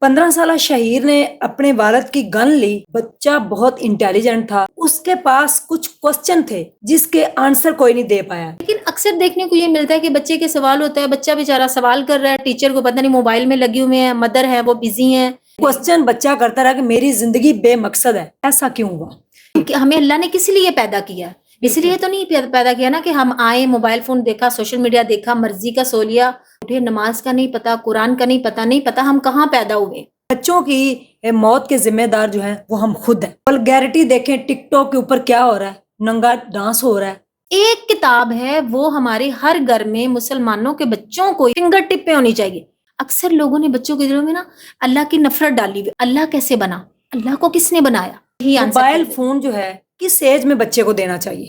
15 سالہ شہیر نے اپنے والد کی گن لی. بچہ بہت انٹیلیجنٹ تھا. اس کے پاس کچھ کوسچن تھے جس کے آنسر کوئی نہیں دے پایا. لیکن اکثر دیکھنے کو یہ ملتا ہے کہ بچے کے سوال ہوتا ہے، بچہ بیچارہ سوال کر رہا ہے، ٹیچر کو پتہ نہیں موبائل میں لگے ہوئے ہیں، مدر ہے وہ بزی ہیں. کوسچن بچہ کرتا رہا کہ میری زندگی بے مقصد ہے. ایسا کیوں ہوا؟ کہ ہمیں اللہ نے کس لیے پیدا کیا؟ اس لیے تو نہیں پیدا کیا نا کہ ہم آئے، موبائل فون دیکھا، سوشل میڈیا دیکھا، مرضی کا سو لیا، اٹھے، نماز کا نہیں پتا، قرآن کا نہیں پتا ہم کہاں پیدا ہوئے. بچوں کی موت کے ذمہ دار جو ہیں وہ ہم خود ہیں. ولگیرٹی دیکھیں ٹک ٹاک کے اوپر کیا ہو رہا ہے، ننگا ڈانس ہو رہا ہے. ایک کتاب ہے وہ ہمارے ہر گھر میں مسلمانوں کے بچوں کو فنگر ٹپ پہ ہونی چاہیے. اکثر لوگوں نے بچوں کے دلوں میں نا اللہ کی نفرت ڈالی ہوئی. اللہ کیسے بنا؟ اللہ کو کس نے بنایا؟ موبائل فون جو ہے کس ایج میں بچے کو دینا چاہیے؟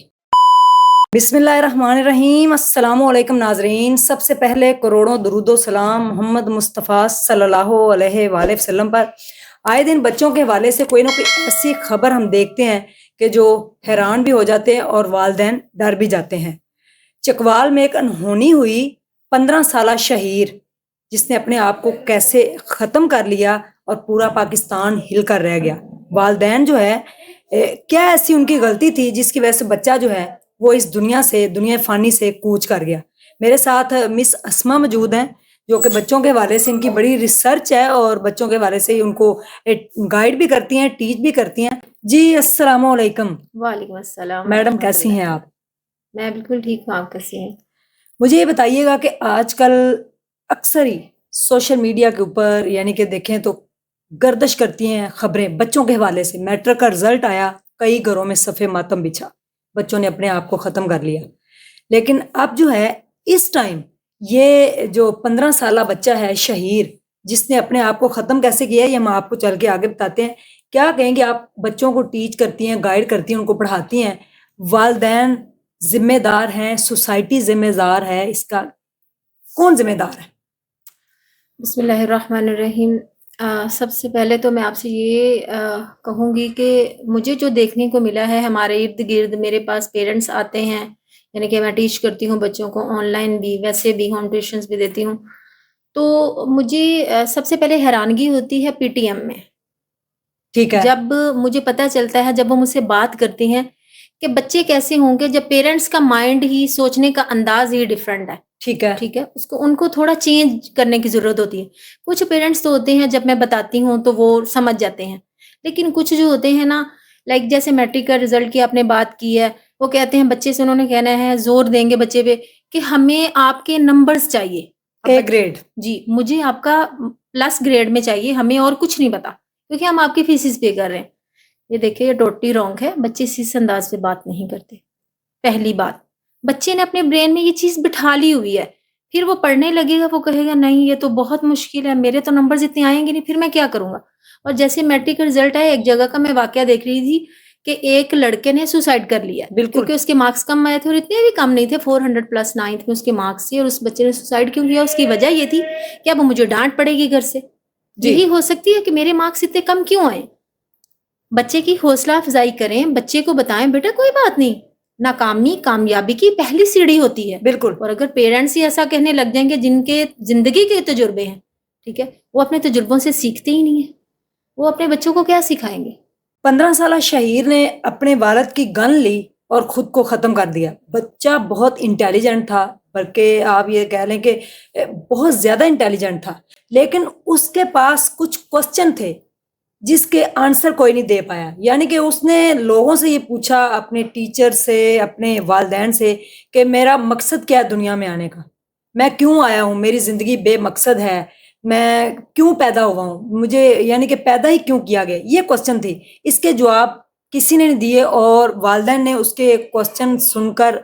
بسم اللہ الرحمن الرحیم. السلام علیکم ناظرین. سب سے پہلے کروڑوں درود و سلام محمد مصطفیٰ صلی اللہ علیہ وآلہ وسلم پر. آئے دن بچوں کے حوالے سے کوئی نہ کوئی ایسی خبر ہم دیکھتے ہیں کہ جو حیران بھی ہو جاتے ہیں اور والدین ڈر بھی جاتے ہیں. چکوال میں ایک انہونی ہوئی 15 سالہ شہیر جس نے اپنے آپ کو کیسے ختم کر لیا اور پورا پاکستان ہل کر رہ گیا. والدین جو ہے کیا ایسی ان کی غلطی تھی جس کی وجہ سے بچہ جو ہے وہ اس دنیا فانی سے کوچ کر گیا. میرے ساتھ مس اسما موجود ہیں جو کہ بچوں کے حوالے سے ان کی بڑی ریسرچ ہے اور بچوں کے حوالے سے ان کو گائیڈ بھی کرتی ہیں، ٹیچ بھی کرتی ہیں. جی السلام علیکم. وعلیکم السلام. میڈم کیسی ہیں آپ؟ میں بالکل ٹھیک ہوں، آپ کیسی ہیں؟ مجھے یہ بتائیے گا کہ آج کل اکثر ہی سوشل میڈیا کے اوپر یعنی کہ دیکھیں تو گردش کرتی ہیں خبریں بچوں کے حوالے سے. میٹرک کا رزلٹ آیا، کئی گھروں میں صف ماتم بچھا، بچوں نے اپنے آپ کو ختم کر لیا. لیکن اب جو ہے اس ٹائم یہ جو 15 سالہ بچہ ہے شہیر جس نے اپنے آپ کو ختم کیسے کیا یہ ہم آپ کو چل کے آگے بتاتے ہیں. کیا کہیں گے آپ؟ بچوں کو ٹیچ کرتی ہیں، گائیڈ کرتی ہیں، ان کو پڑھاتی ہیں، والدین ذمہ دار ہیں، سوسائٹی ذمہ دار ہے، اس کا کون ذمہ دار ہے؟ بسم اللہ الرحمن الرحیم. سب سے پہلے تو میں آپ سے یہ کہوں گی کہ مجھے جو دیکھنے کو ملا ہے ہمارے ارد گرد، میرے پاس پیرنٹس آتے ہیں، یعنی کہ میں ٹیچ کرتی ہوں بچوں کو، آن لائن بھی، ویسے بھی ہوم ٹیوشنس بھی دیتی ہوں. تو مجھے سب سے پہلے حیرانگی ہوتی ہے پی ٹی ایم میں. ٹھیک ہے. جب مجھے پتہ چلتا ہے، جب وہ مجھ سے بات کرتے ہیں کہ بچے کیسے ہوں گے جب پیرنٹس کا مائنڈ ہی، سوچنے کا انداز ہی ڈیفرنٹ ہے. ٹھیک ہے. ٹھیک ہے، ان کو تھوڑا چینج کرنے کی ضرورت ہوتی ہے. کچھ پیرنٹس تو ہوتے ہیں جب میں بتاتی ہوں تو وہ سمجھ جاتے ہیں، لیکن کچھ جو ہوتے ہیں نا، لائک جیسے میٹرک کا رزلٹ کی آپ نے بات کی ہے، وہ کہتے ہیں بچے سے، انہوں نے کہنا ہے، زور دیں گے بچے پہ کہ ہمیں آپ کے نمبرز چاہیے، اے گریڈ. جی مجھے آپ کا پلس گریڈ میں چاہیے، ہمیں اور کچھ نہیں پتا کیونکہ ہم آپ کی فیسز پے کر رہے ہیں. یہ دیکھیں، یہ ٹوٹلی رانگ ہے. بچے اس انداز سے بات نہیں کرتے. پہلی بات، بچے نے اپنے برین میں یہ چیز بٹھا لی ہوئی ہے، پھر وہ پڑھنے لگے گا، وہ کہے گا نہیں یہ تو بہت مشکل ہے، میرے تو نمبرز اتنے آئیں گے نہیں، پھر میں کیا کروں گا. اور جیسے میٹرک کا رزلٹ آیا، ایک جگہ کا میں واقعہ دیکھ رہی تھی کہ ایک لڑکے نے سوسائڈ کر لیا کیونکہ اس کے مارکس کم آئے تھے، اور اتنے بھی کم نہیں تھے، 400+ 9th میں اس کے مارکس تھے، اور اس بچے نے سوسائڈ کیوں کیا؟ اس کی وجہ یہ تھی کہ اب مجھے ڈانٹ پڑے گی گھر سے. یہی ہو سکتی ہے کہ میرے مارکس اتنے کم کیوں آئے. بچے کی حوصلہ افزائی کریں، بچے کو بتائیں بیٹا کوئی بات نہیں، ناکامی کامیابی کی پہلی سیڑھی ہوتی ہے. بالکل. اور اگر پیرنٹس ہی ایسا کہنے لگ جائیں گے جن کے زندگی کے تجربے ہیں، ٹھیک ہے، وہ اپنے تجربوں سے سیکھتے ہی نہیں ہیں، وہ اپنے بچوں کو کیا سکھائیں گے؟ 15 سالہ شہیر نے اپنے والد کی گن لی اور خود کو ختم کر دیا. بچہ بہت انٹیلیجنٹ تھا، بلکہ آپ یہ کہہ لیں کہ بہت زیادہ انٹیلیجنٹ تھا، لیکن اس کے پاس کچھ کوسچن تھے جس کے آنسر کوئی نہیں دے پایا. یعنی کہ اس نے لوگوں سے یہ پوچھا، اپنے ٹیچر سے، اپنے والدین سے، کہ میرا مقصد کیا ہے دنیا میں آنے کا، میں کیوں آیا ہوں، میری زندگی بے مقصد ہے، میں کیوں پیدا ہوا ہوں، مجھے یعنی کہ پیدا ہی کیوں کیا گیا. یہ کوسچن تھی. اس کے جواب کسی نے نہیں دیے اور والدین نے اس کے کوسچن سن کر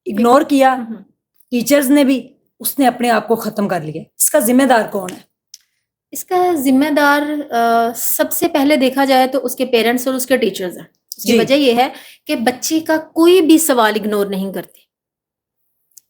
اگنور کیا، ٹیچرز نے بھی. اس نے اپنے آپ کو ختم کر لیا. اس کا ذمہ دار کون ہے؟ اس کا ذمہ دار سب سے پہلے دیکھا جائے تو اس کے پیرنٹس اور اس کے ٹیچرز ہیں. اس کی وجہ یہ ہے کہ بچے کا کوئی بھی سوال اگنور نہیں کرتے.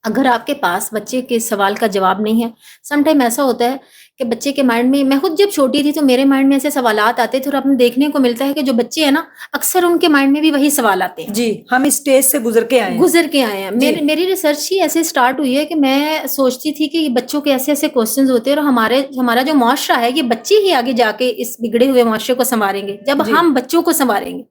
اگر آپ کے پاس بچے کے سوال کا جواب نہیں ہے، سم ٹائم ایسا ہوتا ہے کہ بچے کے مائنڈ میں خود جب چھوٹی تھی تو میرے مائنڈ میں ایسے سوالات آتے تھے، اور آپ دیکھنے کو ملتا ہے کہ جو بچے ہیں نا اکثر ان کے مائنڈ میں بھی وہی سوال آتے ہیں. جی ہم اس اسٹیج سے گزر کے آئے ہیں. میری ریسرچ ہی ایسے سٹارٹ ہوئی ہے کہ میں سوچتی تھی کہ یہ بچوں کے ایسے ایسے کوسچنز ہوتے ہیں، اور ہمارا جو معاشرہ ہے یہ بچے ہی آگے جا کے اس بگڑے ہوئے معاشرے کو سنواریں گے جب ہم بچوں کو سنواریں گے.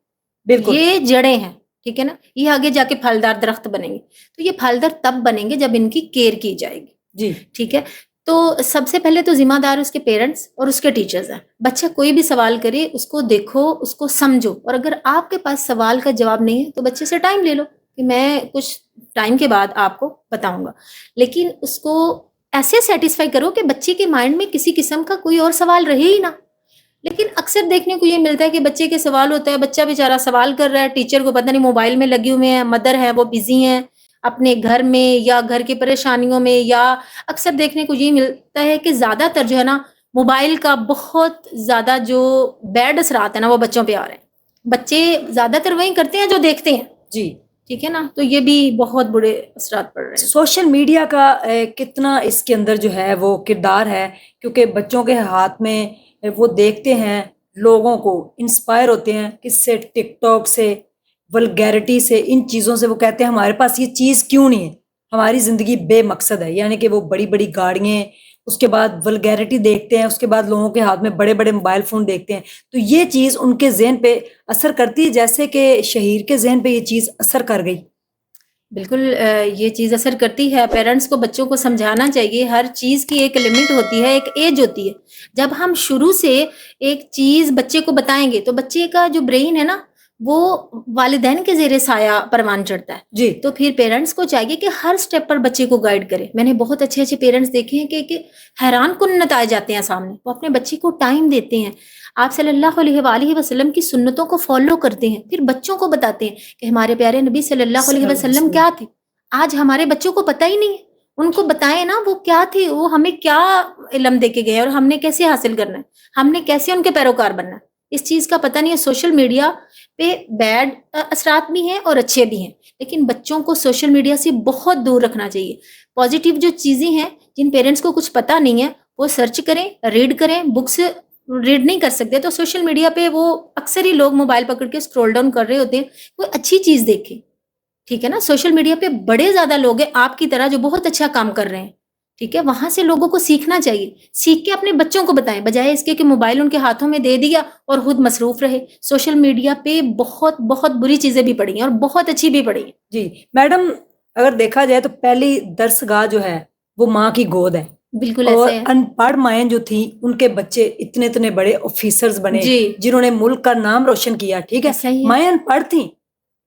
بالکل یہ جڑیں ہیں، ٹھیک ہے نا، یہ آگے جا کے پھلدار درخت بنیں گے. تو یہ پھلدار تب بنیں گے جب ان کی کیئر کی جائے گی. جی ٹھیک ہے. تو سب سے پہلے تو ذمہ دار اس کے پیرنٹس اور اس کے ٹیچرز ہیں. بچہ کوئی بھی سوال کرے اس کو دیکھو، اس کو سمجھو، اور اگر آپ کے پاس سوال کا جواب نہیں ہے تو بچے سے ٹائم لے لو کہ میں کچھ ٹائم کے بعد آپ کو بتاؤں گا. لیکن اس کو ایسے سیٹسفائی کرو کہ بچے کے مائنڈ میں کسی قسم کا کوئی اور سوال رہے ہی نہ. لیکن اکثر دیکھنے کو یہ ملتا ہے کہ بچے کے سوال ہوتا ہے، بچہ بیچارہ سوال کر رہا ہے، ٹیچر کو پتہ نہیں موبائل میں لگے ہوئے ہیں، مدر ہے وہ بزی ہیں اپنے گھر میں یا گھر کی پریشانیوں میں، یا اکثر دیکھنے کو یہ ملتا ہے کہ زیادہ تر جو ہے نا موبائل کا بہت زیادہ جو بیڈ اثرات ہیں نا وہ بچوں پہ آ رہے ہیں. بچے زیادہ تر وہی کرتے ہیں جو دیکھتے ہیں. جی ٹھیک ہے نا. تو یہ بھی بہت برے اثرات پڑ رہے ہیں. سوشل میڈیا کا کتنا اس کے اندر جو ہے وہ کردار ہے، کیونکہ بچوں کے ہاتھ میں وہ دیکھتے ہیں، لوگوں کو انسپائر ہوتے ہیں کس سے، ٹک ٹاک سے، ولگیرٹی سے، ان چیزوں سے. وہ کہتے ہیں ہمارے پاس یہ چیز کیوں نہیں ہے، ہماری زندگی بے مقصد ہے. یعنی کہ وہ بڑی بڑی گاڑیاں، اس کے بعد ولگیرٹی دیکھتے ہیں، اس کے بعد لوگوں کے ہاتھ میں بڑے بڑے موبائل فون دیکھتے ہیں. تو یہ چیز ان کے ذہن پہ اثر کرتی ہے، جیسے کہ شہیر کے ذہن پہ یہ چیز اثر کر گئی. بالکل یہ چیز اثر کرتی ہے. پیرنٹس کو بچوں کو سمجھانا چاہیے ہر چیز کی ایک لمٹ ہوتی ہے، ایک ایج ہوتی ہے. جب ہم شروع سے ایک چیز بچے کو بتائیں گے تو بچے کا جو برین ہے نا وہ والدین کے زیر سایہ پروان چڑھتا ہے. جی تو پھر پیرنٹس کو چاہیے کہ ہر سٹیپ پر بچے کو گائیڈ کرے. میں نے بہت اچھے اچھے پیرنٹس دیکھے ہیں کہ حیران کن نتائج آتے ہیں سامنے. وہ اپنے بچے کو ٹائم دیتے ہیں، آپ صلی اللہ علیہ وآلہ وسلم کی سنتوں کو فالو کرتے ہیں، پھر بچوں کو بتاتے ہیں کہ ہمارے پیارے نبی صلی اللہ علیہ وسلم کیا تھے. آج ہمارے بچوں کو پتہ ہی نہیں ہے. ان کو بتائیں نا وہ کیا تھے، وہ ہمیں کیا علم دے کے گئے اور ہم نے کیسے حاصل کرنا ہے، ہم نے کیسے ان کے پیروکار بننا ہے. اس چیز کا پتہ نہیں ہے. سوشل میڈیا پہ بیڈ اثرات بھی ہیں اور اچھے بھی ہیں، لیکن بچوں کو سوشل میڈیا سے بہت دور رکھنا چاہیے. پازیٹیو جو چیزیں ہیں جن پیرنٹس کو کچھ پتہ نہیں ہے وہ سرچ کریں، ریڈ کریں. بکس ریڈ نہیں کر سکتے تو سوشل میڈیا پہ وہ اکثر ہی لوگ موبائل پکڑ کے اسکرول ڈاؤن کر رہے ہوتے ہیں، کوئی اچھی چیز دیکھیں. ٹھیک ہے نا. سوشل میڈیا پہ بڑے زیادہ لوگ ہیں آپ کی طرح جو بہت اچھا کام کر رہے ہیں. ٹھیک ہے. وہاں سے لوگوں کو سیکھنا چاہیے، سیکھ کے اپنے بچوں کو بتائیں، بجائے اس کے کہ موبائل ان کے ہاتھوں میں دے دیا اور خود مصروف رہے. سوشل میڈیا پہ بہت بہت بری چیزیں بھی پڑی ہیں اور بہت اچھی بھی پڑی ہیں. جی میڈم، اگر دیکھا جائے تو پہلی درسگاہ جو ہے وہ ماں کی گود ہے. بالکل اور ایسے ہے. ان پڑھ مائیں جو تھیں ان کے بچے اتنے اتنے بڑے آفیسرز بنے جی جنہوں نے ملک کا نام روشن کیا. ٹھیک ہے. ایسا ہی ہے. مائیں ان پڑھ تھیں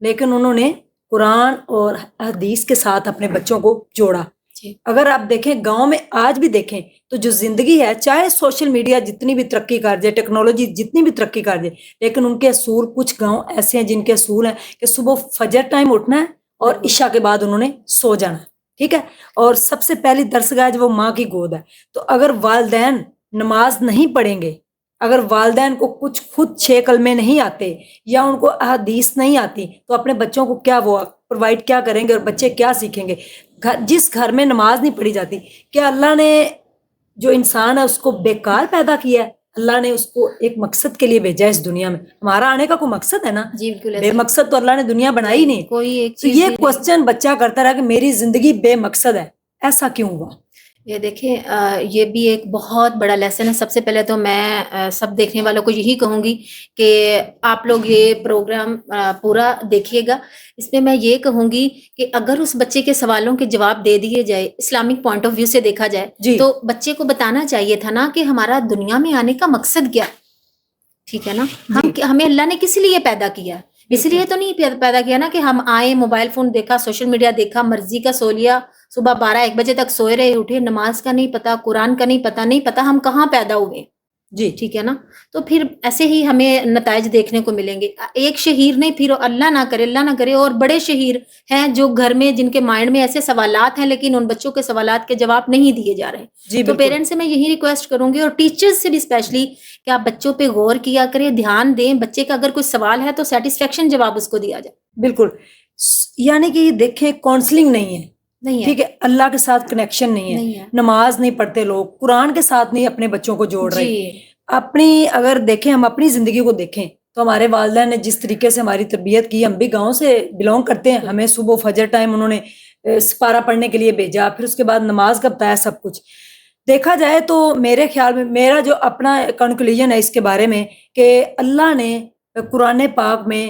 لیکن انہوں نے قرآن اور حدیث کے ساتھ اپنے بچوں کو جوڑا. جی اگر آپ دیکھیں گاؤں میں آج بھی دیکھیں تو جو زندگی ہے، چاہے سوشل میڈیا جتنی بھی ترقی کر جائے، ٹیکنالوجی جتنی بھی ترقی کر جائے، لیکن ان کے اصول، کچھ گاؤں ایسے ہیں جن کے اصول ہیں کہ صبح فجر ٹائم اٹھنا ہے اور عشاء کے بعد انہوں نے سو جانا ہے. ٹھیک ہے. اور سب سے پہلی درسگاہ جو وہ ماں کی گود ہے. تو اگر والدین نماز نہیں پڑھیں گے، اگر والدین کو کچھ خود 6 کلمے نہیں آتے یا ان کو احادیث نہیں آتی تو اپنے بچوں کو کیا وہ پرووائڈ کیا کریں گے اور بچے کیا سیکھیں گے؟ جس گھر میں نماز نہیں پڑھی جاتی، کیا اللہ نے جو انسان ہے اس کو بیکار پیدا کیا ہے؟ اللہ نے اس کو ایک مقصد کے لیے بھیجا ہے اس دنیا میں. ہمارا آنے کا کوئی مقصد ہے نا. جی بالکل بے ایسے. مقصد تو اللہ نے دنیا بنائی نہیں. کوئی ایک تو چیز یہ بھی نہیں. کوسچن بچہ کرتا رہا کہ میری زندگی بے مقصد ہے، ایسا کیوں ہوا؟ یہ دیکھیں یہ بھی ایک بہت بڑا لیسن ہے. سب سے پہلے تو میں سب دیکھنے والوں کو یہی کہوں گی کہ آپ لوگ یہ پروگرام پورا دیکھیے گا. اس میں میں یہ کہوں گی کہ اگر اس بچے کے سوالوں کے جواب دے دیے جائے، اسلامک پوائنٹ آف ویو سے دیکھا جائے، جی تو بچے کو بتانا چاہیے تھا نا کہ ہمارا دنیا میں آنے کا مقصد کیا. ٹھیک ہے نا. ہمیں اللہ نے کس لیے پیدا کیا؟ اس لیے تو نہیں پیدا کیا نا کہ ہم آئے، موبائل فون دیکھا، سوشل میڈیا دیکھا، مرضی کا سو لیا، صبح 12-1 بجے تک سوئے رہے، اٹھے، نماز کا نہیں پتا، قرآن کا نہیں پتا ہم کہاں پیدا ہوئے. جی ٹھیک ہے نا. تو پھر ایسے ہی ہمیں نتائج دیکھنے کو ملیں گے. ایک شہیر نہیں، پھر اللہ نہ کرے اور بڑے شہیر ہیں جو گھر میں جن کے مائنڈ میں ایسے سوالات ہیں لیکن ان بچوں کے سوالات کے جواب نہیں دیے جا رہے. جی تو پیرنٹس سے میں یہی ریکویسٹ کروں گی اور ٹیچرز سے بھی اسپیشلی کہ آپ بچوں پہ غور کیا کریں، دھیان دیں. بچے کا اگر کوئی سوال ہے تو سیٹسفیکشن جواب اس کو دیا جائے. بالکل. یعنی کہ یہ دیکھیں کاؤنسلنگ نہیں ہے، نہیں ہے ٹھیک ہے، اللہ کے ساتھ کنیکشن نہیں نہیں ہے، ہے نماز نہیں پڑھتے لوگ، قرآن کے ساتھ نہیں اپنے بچوں کو جوڑ رہے۔ جی اپنی اگر دیکھیں، ہم اپنی زندگی کو دیکھیں تو ہمارے والدین نے جس طریقے سے ہماری تربیت کی، ہم بھی گاؤں سے بلونگ کرتے ہیں، ہمیں صبح فجر ٹائم انہوں نے سپارہ پڑھنے کے لیے بھیجا، پھر اس کے بعد نماز کا بتایا، سب کچھ دیکھا جائے تو میرے خیال میں میرا جو اپنا کنکلوژن ہے اس کے بارے میں کہ اللہ نے قرآن پاک میں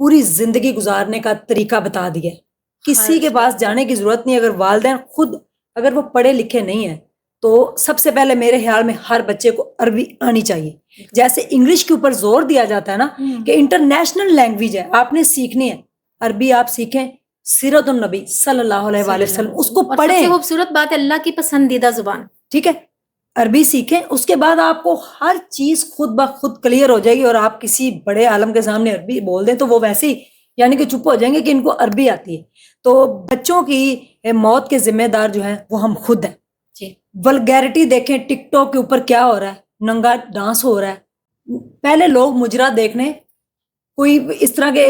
پوری زندگی گزارنے کا طریقہ بتا دیا ہے، کسی ہر کے پاس جانے کی ضرورت نہیں۔ اگر والدین خود اگر وہ پڑھے لکھے نہیں ہیں تو سب سے پہلے میرے خیال میں ہر بچے کو عربی آنی چاہیے۔ جیسے انگلش کے اوپر زور دیا جاتا ہے نا کہ انٹرنیشنل لینگویج ہے، آپ نے سیکھنی ہے، عربی آپ سیکھیں، سیرت النبی صلی اللہ علیہ وآلہ وسلم اس کو اور سب سے پڑھیں، خوبصورت بات اللہ کی پسندیدہ زبان۔ ٹھیک ہے، عربی سیکھیں، اس کے بعد آپ کو ہر چیز خود بخود کلیئر ہو جائے گی، اور آپ کسی بڑے عالم کے سامنے عربی بول دیں تو وہ ویسے ہی یعنی کہ چپ ہو جائیں گے کہ ان کو عربی آتی ہے۔ تو بچوں کی موت کے ذمہ دار جو ہیں وہ ہم خود ہیں۔ جی ولگیرٹی دیکھیں، ٹک ٹاک کے اوپر کیا ہو رہا ہے، ننگا ڈانس ہو رہا ہے۔ پہلے لوگ مجرا دیکھنے کوئی اس طرح کے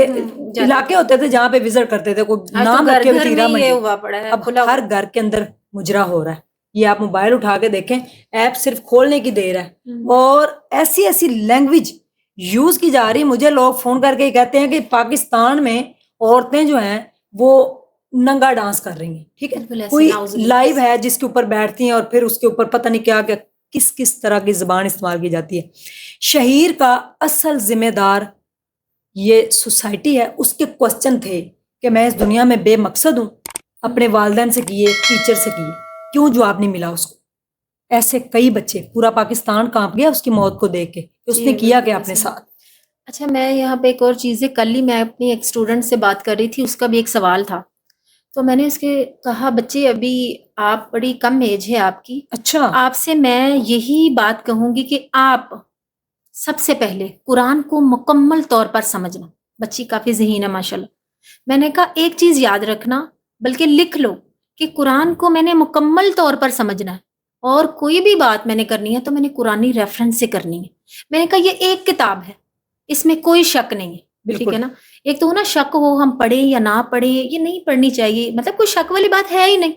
علاقے ہوتے تھے جہاں پہ وزٹ کرتے تھے، کوئی آج تو نام گھر رکھے گھر وتیرا میں یہ منڈی، ہوا پڑا ہے، اب کھلا ہر ہوا۔ گھر کے اندر مجرا ہو رہا ہے۔ یہ آپ موبائل اٹھا کے دیکھیں، ایپ صرف کھولنے کی دیر ہے، اور ایسی ایسی لینگویج یوز کی جا رہی۔ مجھے لوگ فون کر کے کہتے ہیں کہ پاکستان میں عورتیں جو ہیں وہ ننگا ڈانس کر رہی ہیں، ٹھیک ہے، بالکل ایسے، کوئی نعوذ باللہ۔ لائیو ہے جس کے اوپر بیٹھتی ہیں اور پھر اس کے اوپر پتہ نہیں کیا کیا کس طرح کی زبان استعمال کی جاتی ہے۔ شہیر کا اصل ذمہ دار یہ سوسائٹی ہے۔ اس کے کوسچن تھے کہ میں اس دنیا میں بے مقصد ہوں، اپنے والدین سے کیے، ٹیچر سے کیے، کیوں جواب نہیں ملا اس کو؟ ایسے کئی بچے، پورا پاکستان کانپ گیا اس کی موت کو دیکھ کے کہ اس نے کیا کیا اپنے ساتھ۔ اچھا، میں یہاں پہ ایک اور چیز ہے، کل ہی میں اپنی ایک اسٹوڈنٹ سے بات کر رہی تھی، اس کا بھی ایک سوال تھا، تو میں نے اس کے کہا بچے ابھی آپ بڑی کم ایج ہے آپ کی، اچھا، آپ سے میں یہی بات کہوں گی کہ آپ سب سے پہلے قرآن کو مکمل طور پر سمجھنا۔ بچی کافی ذہین ہے ماشاءاللہ۔ میں نے کہا ایک چیز یاد رکھنا، بلکہ لکھ لو کہ قرآن کو میں نے مکمل طور پر سمجھنا ہے، اور کوئی بھی بات میں نے کرنی ہے تو میں نے قرآنی ریفرنس سے کرنی ہے۔ میں نے کہا یہ ایک کتاب ہے، اس میں کوئی شک نہیں ہے، ٹھیک ہے نا؟ ایک تو نا شک ہو ہم پڑھیں یا نہ پڑھیں، یہ نہیں پڑھنی چاہیے، مطلب کوئی شک والی بات ہے ہی نہیں،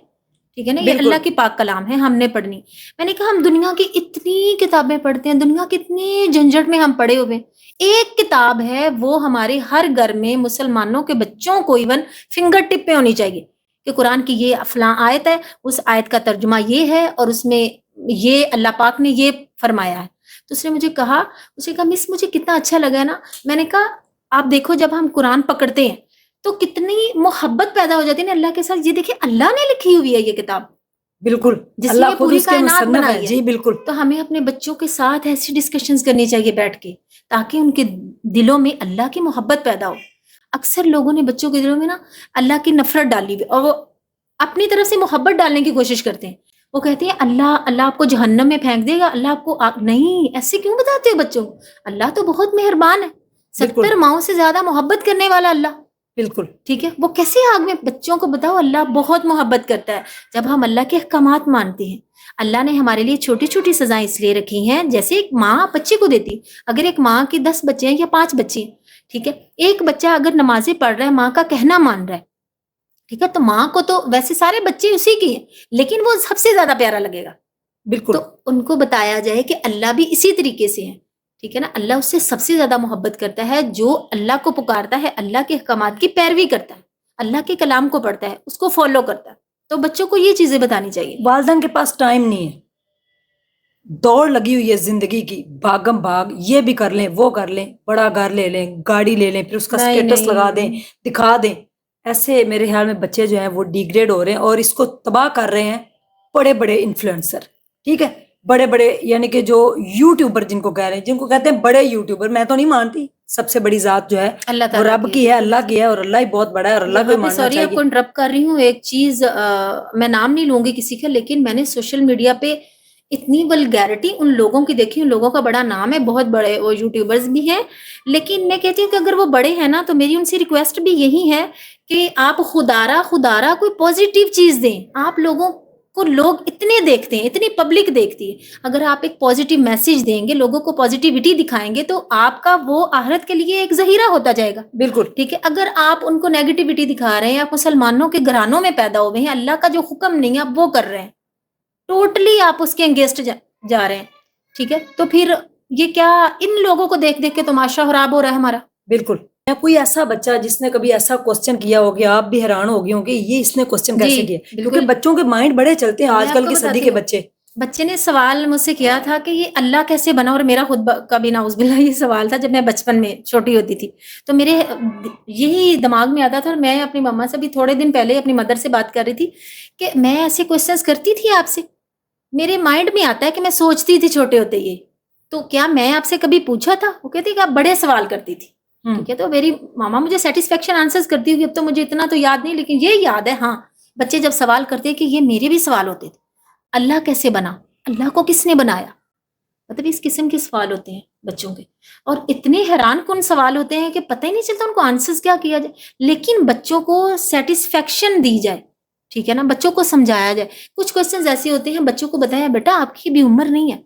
ٹھیک ہے نا؟ یہ اللہ کی پاک کلام ہے، ہم نے پڑھنی۔ میں نے کہا ہم دنیا کی اتنی کتابیں پڑھتے ہیں، دنیا کی اتنی جھنجھٹ میں ہم پڑے ہوئے، ایک کتاب ہے وہ ہمارے ہر گھر میں مسلمانوں کے بچوں کو ایون فنگر ٹپ پہ ہونی چاہیے کہ قرآن کی یہ فلاں آیت ہے، اس آیت کا ترجمہ یہ ہے، اور اس میں یہ اللہ پاک نے یہ فرمایا ہے۔ تو اس نے مجھے کہا مس مجھے کتنا اچھا لگا ہے نا۔ میں نے کہا آپ دیکھو جب ہم قرآن پکڑتے ہیں تو کتنی محبت پیدا ہو جاتی ہے نا اللہ کے ساتھ۔ یہ دیکھیں اللہ نے لکھی ہوئی ہے یہ کتاب، بالکل، جس اللہ نے خود پوری اس کے کائنات مصنف ہے، بنائی ہے۔ جی بالکل۔ تو ہمیں اپنے بچوں کے ساتھ ایسی ڈسکشنز کرنی چاہیے بیٹھ کے، تاکہ ان کے دلوں میں اللہ کی محبت پیدا ہو۔ اکثر لوگوں نے بچوں کے دلوں میں نا اللہ کی نفرت ڈالی ہوئی، اور وہ اپنی طرف سے محبت ڈالنے کی کوشش کرتے ہیں۔ وہ کہتے ہیں اللہ آپ کو جہنم میں پھینک دے گا، اللہ آپ کو نہیں، ایسے کیوں بتاتے ہو بچوں کو؟ اللہ تو بہت مہربان ہے، 70 ماؤں سے زیادہ محبت کرنے والا اللہ، بالکل ٹھیک ہے؟ وہ کیسے آگ میں بچوں کو بتاؤ اللہ بہت محبت کرتا ہے جب ہم اللہ کے احکامات مانتے ہیں۔ اللہ نے ہمارے لیے چھوٹی چھوٹی سزائیں اس لیے رکھی ہیں، جیسے ایک ماں بچے کو دیتی، اگر ایک ماں کی 10 بچے ہیں یا 5 بچے ہیں، ٹھیک ہے، ایک بچہ اگر نمازیں پڑھ رہا ہے، ماں کا کہنا مان رہا ہے، ٹھیک ہے، تو ماں کو تو ویسے سارے بچے اسی کی ہیں، لیکن وہ سب سے زیادہ پیارا لگے گا۔ بالکل، تو ان کو بتایا جائے کہ اللہ بھی اسی طریقے سے ہے، ٹھیک ہے نا؟ اللہ اس سے سب سے زیادہ محبت کرتا ہے جو اللہ کو پکارتا ہے، اللہ کے احکامات کی پیروی کرتا ہے، اللہ کے کلام کو پڑھتا ہے، اس کو فالو کرتا ہے۔ تو بچوں کو یہ چیزیں بتانی چاہیے۔ والدین کے پاس ٹائم نہیں ہے، دوڑ لگی ہوئی ہے زندگی کی، بھاگم بھاگ، یہ بھی کر لیں وہ کر لیں، بڑا گھر لے لیں، گاڑی لے لیں، پھر اس کا سٹیٹس لگا دیں، دکھا دیں۔ ایسے میرے خیال میں بچے جو ہیں وہ ڈیگریڈ ہو رہے ہیں، اور اس کو تباہ کر رہے ہیں بڑے بڑے انفلوئنسر، ٹھیک ہے، بڑے بڑے یعنی کہ جو یوٹیوبر جن کو کہہ رہے ہیں، جن کو کہتے ہیں بڑے یوٹیوبر، میں تو نہیں مانتی، سب سے بڑی ذات جو ہے اللہ وہ تعالیٰ رب کی ہے، اللہ کی ہے، اور اللہ ہی بہت بڑا ہے، اور اللہ کو یہاں ہی پہ ماننا سوری آپ چاہیے۔ کو انٹرپٹ کر رہی ہوں، ایک چیز میں نام نہیں لوں گی کسی کا، لیکن میں نے سوشل میڈیا پہ اتنی ولگیرٹی ان لوگوں کی دیکھی، ان لوگوں کا بڑا نام ہے، بہت بڑے وہ یوٹیوبرز بھی ہیں، لیکن میں کہتی ہوں کہ اگر وہ بڑے ہیں نا تو میری ان سے ریکویسٹ بھی یہی ہے کہ آپ خدارہ کوئی پازیٹیو چیز دیں۔ آپ لوگوں کو لوگ اتنے دیکھتے ہیں, اتنی پبلک دیکھتی ہے. اگر آپ ایک پازیٹیو میسج دیں گے, لوگوں کو پازیٹیوٹی دکھائیں گے, تو آپ کا وہ آخرت کے لیے ایک ذخیرہ ہوتا جائے گا. بالکل ٹھیک ہے. اگر آپ ان کو نیگیٹیوٹی دکھا رہے ہیں, آپ مسلمانوں کے گھرانوں میں پیدا ہوئے ہیں, اللہ کا جو حکم نہیں ہے آپ وہ کر رہے ہیں, ٹوٹلی آپ اس کے انگیسٹ جا رہے ہیں. ٹھیک ہے. تو پھر یہ کیا ان لوگوں کو دیکھ دیکھ کے تماشا خراب ہو رہا ہے ہمارا. بالکل. کوئی ایسا بچہ جس نے کبھی ایسا کوسچن کیا ہو کہ آپ بھی حیران ہو گئے ہوں کہ یہ اس نے کوسچن کیسے کیا, کیونکہ بچوں کے مائنڈ بڑے چلتے ہیں آج کل کی صدی کے بچے. بچے نے سوال مجھ سے کیا تھا کہ یہ اللہ کیسے بنا, اور میرا خود کا بھی نعوذ باللہ یہ سوال تھا جب میں بچپن میں چھوٹی ہوتی تھی. تو میرے یہی دماغ میں آتا تھا, اور میں اپنی مما سے بھی تھوڑے دن پہلے اپنی مدر سے بات کر رہی تھی کہ میں ایسے کوشچنس کرتی تھی آپ سے, میرے مائنڈ میں آتا ہے کہ میں سوچتی تھی چھوٹے ہوتے یہ, تو کیا میں آپ سے کبھی پوچھا تھا. وہ کہتی کہ آپ بڑے سوال کرتی تھی. ٹھیک ہے. تو میری ماما مجھے سیٹسفیکشن آنسرز کرتی ہوگی, اب تو مجھے اتنا تو یاد نہیں, لیکن یہ یاد ہے ہاں بچے جب سوال کرتے ہیں کہ یہ میرے بھی سوال ہوتے تھے, اللہ کیسے بنا, اللہ کو کس نے بنایا, مطلب اس قسم کے سوال ہوتے ہیں بچوں کے, اور اتنے حیران کن سوال ہوتے ہیں کہ پتہ ہی نہیں چلتا ان کو آنسرز کیا کیا جائے. لیکن بچوں کو سیٹسفیکشن دی جائے, ٹھیک ہے نا, بچوں کو سمجھایا جائے. کچھ کوسچنز ایسے ہوتے ہیں بچوں کو بتایا بیٹا آپ کی بھی عمر نہیں ہے,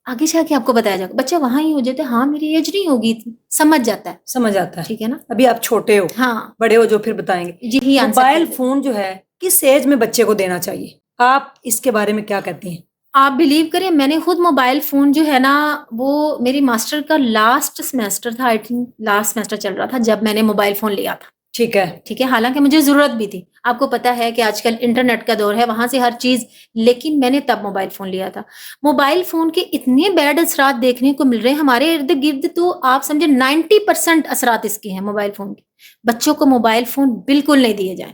آگے جا کے آپ کو بتایا جائے گا. بچہ وہاں ہی ہو جاتا ہے, ہاں میری ایج نہیں ہوگی اتنی, سمجھ جاتا ہے, سمجھ آتا ہے. ٹھیک ہے نا. ابھی آپ چھوٹے ہو, ہاں بڑے ہو جو پھر بتائیں گے. یہی آنسر موبائل فون جو ہے کس ایج میں بچے کو دینا چاہیے, آپ اس کے بارے میں کیا کہتی ہیں؟ آپ بلیو کریں میں نے خود موبائل فون جو ہے نا, وہ میری ماسٹر کا لاسٹ سیمیسٹر تھا, آئی تھنک لاسٹ سیمیسٹر چل رہا تھا جب میں نے موبائل فون لیا تھا. ٹھیک ہے. ٹھیک ہے. حالانکہ مجھے ضرورت بھی تھی, آپ کو پتا ہے کہ آج کل انٹرنیٹ کا دور ہے, وہاں سے ہر چیز, لیکن میں نے تب موبائل فون لیا تھا. موبائل فون کے اتنے بیڈ اثرات دیکھنے کو مل رہے ہیں ہمارے ارد گرد, تو آپ سمجھے 90% اثرات اس کے ہیں موبائل فون کے. بچوں کو موبائل فون بالکل نہیں دیے جائیں,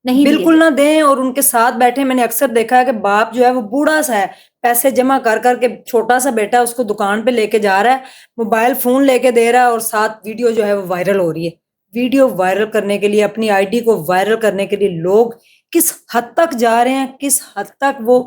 نہیں بالکل نہ دیں. اور ان کے ساتھ بیٹھے, میں نے اکثر دیکھا ہے کہ باپ جو ہے وہ بوڑھا سا ہے, پیسے جمع کر کر کے چھوٹا سا بیٹا اس کو دکان پہ لے کے جا رہا ہے, موبائل فون لے کے دے رہا ہے, اور ساتھ ویڈیو جو ہے وہ وائرل ہو رہی ہے. ویڈیو وائرل کرنے کے لیے, اپنی آئی ڈی کو وائرل کرنے کے لیے لوگ کس حد تک جا رہے ہیں, کس حد تک وہ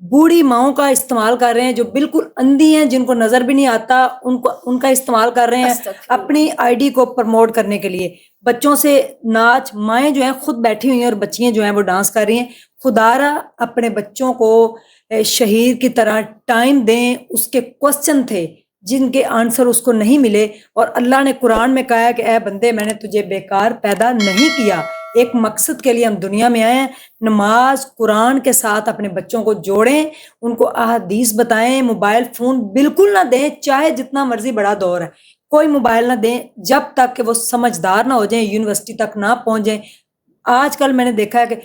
بوڑھی ماؤں کا استعمال کر رہے ہیں جو بالکل اندھی ہیں, جن کو نظر بھی نہیں آتا, ان کا استعمال کر رہے ہیں اپنی آئی ڈی کو پروموٹ کرنے کے لیے. بچوں سے ناچ, مائیں جو ہیں خود بیٹھی ہوئی ہیں اور بچیاں جو ہیں وہ ڈانس کر رہی ہیں. خدا را اپنے بچوں کو شہیر کی طرح ٹائم دیں. اس کے کوسچن تھے جن کے آنسر اس کو نہیں ملے, اور اللہ نے قرآن میں کہا ہے کہ اے بندے میں نے تجھے بیکار پیدا نہیں کیا, ایک مقصد کے لیے ہم دنیا میں آئے ہیں. نماز قرآن کے ساتھ اپنے بچوں کو جوڑیں, ان کو احادیث بتائیں. موبائل فون بالکل نہ دیں, چاہے جتنا مرضی بڑا دور ہے, کوئی موبائل نہ دیں جب تک کہ وہ سمجھدار نہ ہو جائیں, یونیورسٹی تک نہ پہنچ جائیں. آج کل میں نے دیکھا ہے کہ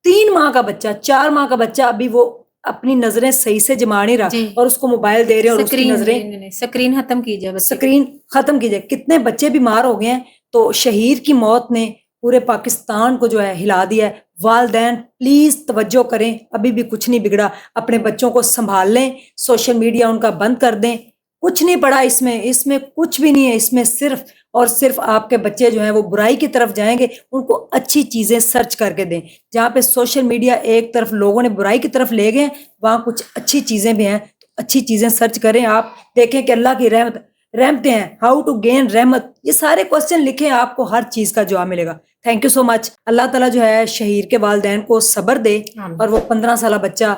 3 ماہ کا بچہ, 4 ماہ کا بچہ ابھی وہ اپنی نظریں صحیح سے جما نہیں رہا, اور اس کو موبائل دے رہے ہیں, اور اس کی نظریں سکرین ختم کیجیے, سکرین ختم کیجیے. کتنے بچے بیمار ہو گئے ہیں. تو شہیر کی موت نے پورے پاکستان کو جو ہے ہلا دیا ہے. والدین پلیز توجہ کریں, ابھی بھی کچھ نہیں بگڑا, اپنے بچوں کو سنبھال لیں, سوشل میڈیا ان کا بند کر دیں. کچھ نہیں پڑا اس میں کچھ بھی نہیں ہے. اس میں صرف اور صرف آپ کے بچے جو ہیں وہ برائی کی طرف جائیں گے. ان کو اچھی چیزیں سرچ کر کے دیں. جہاں پہ سوشل میڈیا ایک طرف لوگوں نے برائی کی طرف لے گئے, وہاں کچھ اچھی چیزیں بھی ہیں, تو اچھی چیزیں سرچ کریں. آپ دیکھیں کہ اللہ کی رحمتیں ہیں, ہاؤ ٹو گین رحمت, یہ سارے کوسچن لکھیں, آپ کو ہر چیز کا جواب ملے گا. تھینک یو سو مچ. اللہ تعالیٰ جو ہے شہیر کے والدین کو صبر دے, اور وہ 15 سالہ بچہ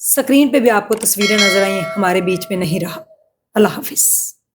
سکرین پہ بھی آپ کو تصویریں نظر آئیں, ہمارے بیچ میں نہیں رہا. اللہ حافظ.